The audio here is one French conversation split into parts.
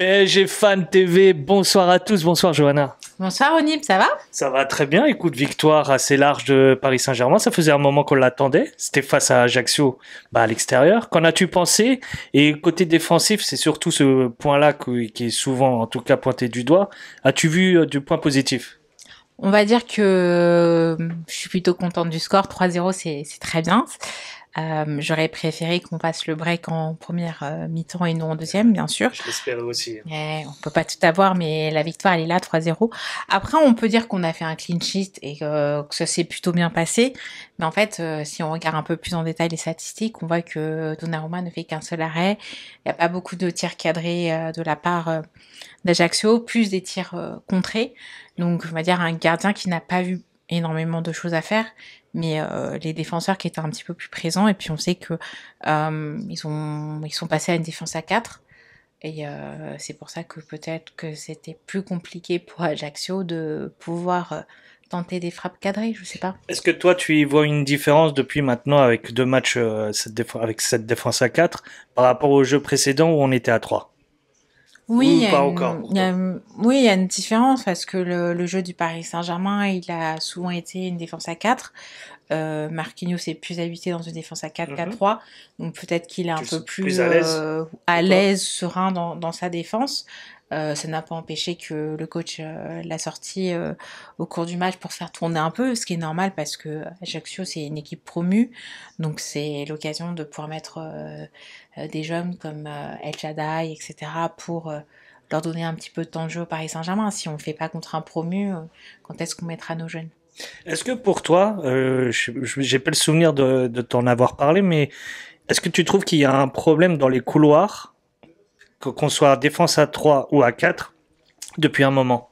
PSG Fan TV, bonsoir à tous, bonsoir Johanna. Bonsoir Onip, ça va? Ça va très bien, écoute, victoire assez large de Paris Saint-Germain, ça faisait un moment qu'on l'attendait, c'était face à Ajaccio à l'extérieur. Qu'en as-tu pensé? Et côté défensif, c'est surtout ce point-là qui est souvent en tout cas pointé du doigt. As-tu vu du point positif? On va dire que je suis plutôt contente du score. 3-0, c'est très bien. J'aurais préféré qu'on fasse le break en première mi-temps et non en deuxième, bien sûr. Je l'espérais aussi. On peut pas tout avoir, mais la victoire, elle est là, 3-0. Après, on peut dire qu'on a fait un clean sheet et que ça s'est plutôt bien passé. Mais en fait, si on regarde un peu plus en détail les statistiques, on voit que Donnarumma ne fait qu'un seul arrêt. Il n'y a pas beaucoup de tirs cadrés de la part d'Ajaccio, plus des tirs contrés. Donc, on va dire un gardien qui n'a pas eu énormément de choses à faire, mais les défenseurs qui étaient un petit peu plus présents. Et puis, on sait que ils sont passés à une défense à 4. Et c'est pour ça que peut-être que c'était plus compliqué pour Ajaccio de pouvoir tenter des frappes cadrées, je sais pas. Est-ce que toi, tu y vois une différence depuis maintenant avec deux matchs avec cette défense à 4 par rapport au jeu précédent où on était à 3? Oui, Ou pas encore? oui, il y a une différence parce que le jeu du Paris Saint-Germain, il a souvent été une défense à 4. Marquinhos est plus habitué dans une défense à 4-4-3, donc peut-être qu'il est un peu plus à l'aise, serein dans sa défense. Ça n'a pas empêché que le coach l'a sorti au cours du match pour faire tourner un peu, ce qui est normal parce que Ajaccio c'est une équipe promue, donc c'est l'occasion de pouvoir mettre des jeunes comme El Shaddai, etc. pour leur donner un petit peu de temps de jeu au Paris Saint-Germain. Si on ne le fait pas contre un promu, quand est-ce qu'on mettra nos jeunes? Est-ce que pour toi, j'ai pas le souvenir de t'en avoir parlé, mais est-ce que tu trouves qu'il y a un problème dans les couloirs, qu'on soit défense à 3 ou à 4, depuis un moment?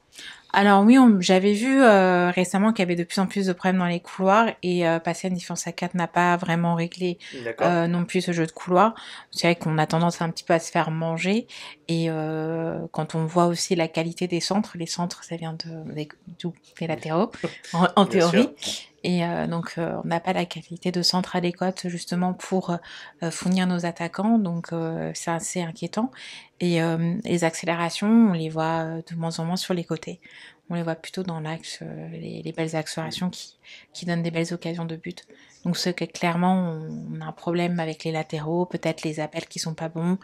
Alors oui, j'avais vu récemment qu'il y avait de plus en plus de problèmes dans les couloirs et passer à une défense à 4 n'a pas vraiment réglé non plus ce jeu de couloir. C'est vrai qu'on a tendance un petit peu à se faire manger et quand on voit aussi la qualité des centres, les centres ça vient des latéraux en théorie. Et donc on n'a pas la qualité de centre adéquate justement pour fournir nos attaquants, donc c'est assez inquiétant. Et les accélérations, on les voit de moins en moins sur les côtés. On les voit plutôt dans l'axe, les belles accélérations qui donnent des belles occasions de but. Donc c'est que clairement on a un problème avec les latéraux, peut-être les appels qui sont pas bons.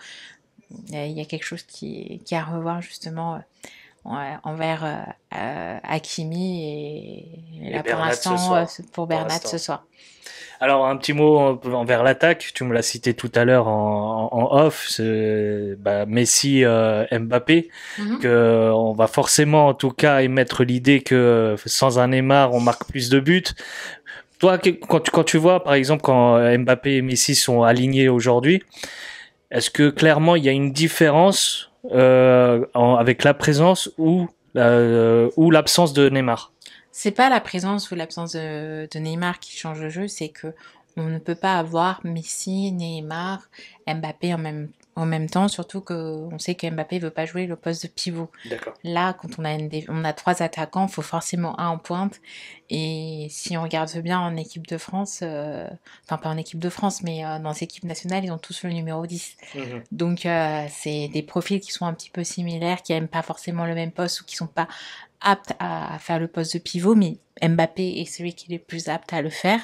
Il y a quelque chose qui est à revoir justement envers Hakimi et là pour l'instant pour Bernat ce soir. Alors un petit mot envers l'attaque, tu me l'as cité tout à l'heure en off, c'est Messi, Mbappé, que on va forcément en tout cas émettre l'idée que sans un Neymar on marque plus de buts. Toi, quand tu vois par exemple quand Mbappé et Messi sont alignés aujourd'hui, est-ce que clairement il y a une différence avec la présence ou l'absence de Neymar? C'est pas la présence ou l'absence de Neymar qui change le jeu, c'est que on ne peut pas avoir Messi, Neymar, Mbappé en même temps, surtout qu'on sait que Mbappé veut pas jouer le poste de pivot. Là, quand on a trois attaquants, il faut forcément un en pointe. Et si on regarde bien en équipe de France, enfin pas en équipe de France, mais dans les équipes nationales, ils ont tous le numéro 10. Donc c'est des profils qui sont un petit peu similaires, qui aiment pas forcément le même poste ou qui sont pas aptes à faire le poste de pivot, mais Mbappé est celui qui est le plus apte à le faire,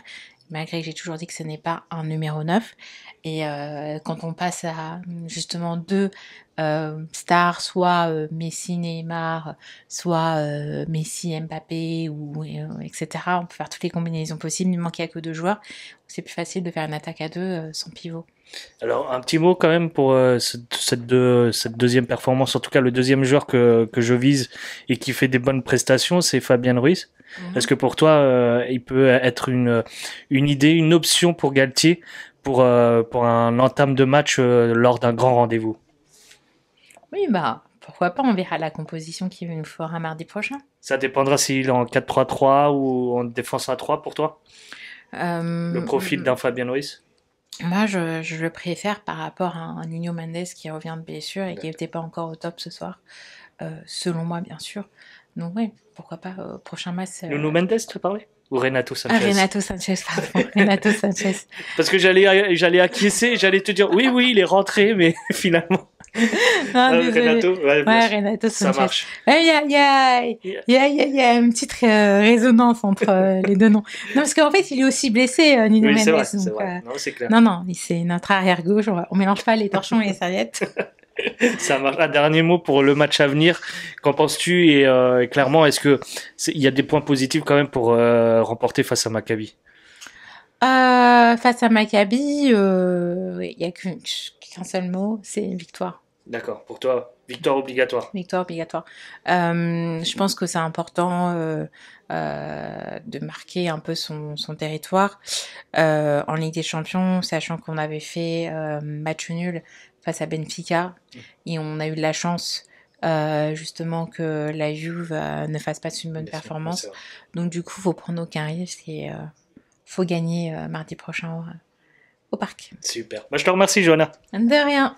malgré que j'ai toujours dit que ce n'est pas un numéro 9. Et quand on passe à justement deux stars, soit Messi, Neymar, soit Messi, Mbappé, etc., on peut faire toutes les combinaisons possibles, il ne manque que deux joueurs. C'est plus facile de faire une attaque à deux sans pivot. Alors un petit mot quand même pour cette deuxième performance, en tout cas le deuxième joueur que je vise et qui fait des bonnes prestations, c'est Fabien Ruiz. Est-ce que pour toi il peut être une idée, une option pour Galtier pour un entame de match lors d'un grand rendez-vous? Oui, pourquoi pas, on verra la composition qu'il nous fera mardi prochain. Ça dépendra s'il est en 4-3-3 ou en défense à 3 pour toi, le profil d'un Fabien Ruiz? Moi, je le préfère par rapport à un Nuno Mendes qui revient de blessure et qui n'était pas encore au top ce soir, selon moi, bien sûr. Donc oui, pourquoi pas, prochain match... Nuno Mendes, tu parlais? Ou Renato Sanchez? Renato Sanchez, pardon. Renato Sanchez. Parce que j'allais acquiescer, j'allais te dire, oui, il est rentré, mais finalement... Non, désolé. Renato, Ouais, Renato ça Sanchez. marche. Il y a une petite résonance entre les deux noms. Non, parce qu'en fait, il est aussi blessé, Nuno Oui, Mendes. c'est vrai, Donc, c'est vrai. Non, c'est clair. non, c'est notre arrière-gauche. On mélange pas les torchons et les serviettes. Ça marche. Un dernier mot pour le match à venir. Qu'en penses-tu? Et clairement, est-ce que il y a des points positifs quand même pour remporter face à Maccabi? Face à Maccabi, il y a qu'un seul mot, c'est victoire. D'accord. Pour toi, victoire obligatoire. Victoire obligatoire. Je pense que c'est important de marquer un peu son territoire en Ligue des Champions, sachant qu'on avait fait match nul face à Benfica et on a eu de la chance justement que la Juve ne fasse pas une bonne performance. Donc du coup, faut prendre aucun risque et faut gagner mardi prochain au parc. Super. Bah, je te remercie, Johanna. De rien.